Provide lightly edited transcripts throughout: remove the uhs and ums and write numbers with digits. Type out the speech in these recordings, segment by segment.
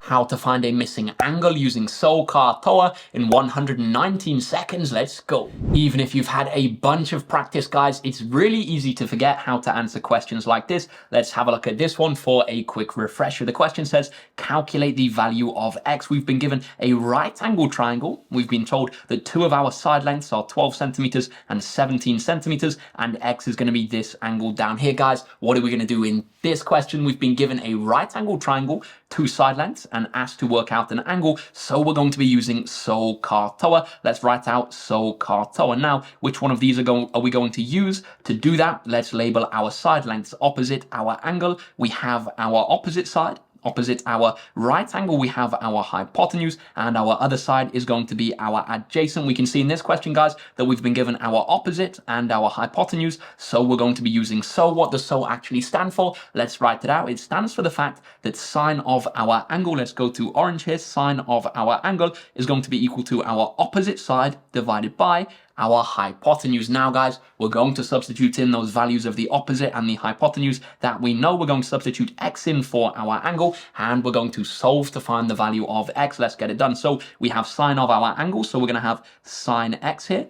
how to find a missing angle using SOH, CAH, TOA in 119 seconds. Let's go. Even if you've had a bunch of practice, guys, it's really easy to forget how to answer questions like this. Let's have a look at this one for a quick refresher. The question says, calculate the value of x. We've been given a right angle triangle. We've been told that two of our side lengths are 12 centimeters and 17 centimeters, and x is going to be this angle down here, guys. What are we going to do in this question? We've been given a right angle triangle, two side lengths, and asked to work out an angle, so we're going to be using SOH, CAH, TOA. Let's write out SOH, CAH, TOA. Now, which one of these are we going to use to do that? Let's label our side lengths opposite our angle. We have our opposite side. Opposite our right angle, we have our hypotenuse, and our other side is going to be our adjacent. We can see in this question, guys, that we've been given our opposite and our hypotenuse, so we're going to be using SOH. What does SOH actually stand for? Let's write it out. It stands for the fact that sine of our angle, let's go to orange here, sine of our angle is going to be equal to our opposite side divided by our hypotenuse. Now, guys, we're going to substitute in those values of the opposite and the hypotenuse that we know. We're going to substitute x in for our angle, and we're going to solve to find the value of x. Let's get it done. So we have sine of our angle, so we're going to have sine x here.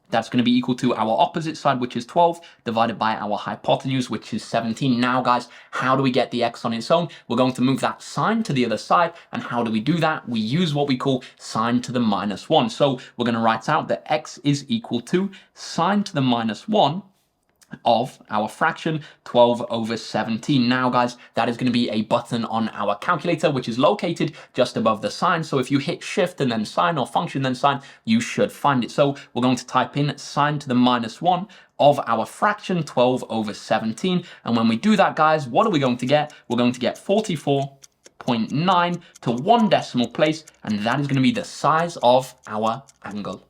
That's going to be equal to our opposite side, which is 12, divided by our hypotenuse, which is 17. Now, guys, how do we get the x on its own? We're going to move that sine to the other side. And how do we do that? We use what we call sine to the minus 1. So we're going to write out that x is equal to sine to the minus 1 of our fraction 12 over 17. Now, guys, that is going to be a button on our calculator, which is located just above the sign. So if you hit shift and then sign, or function then sign, you should find it. So we're going to type in sine to the minus 1 of our fraction 12 over 17. And when we do that, guys, what are we going to get? We're going to get 44.9 to one decimal place, and that is going to be the size of our angle.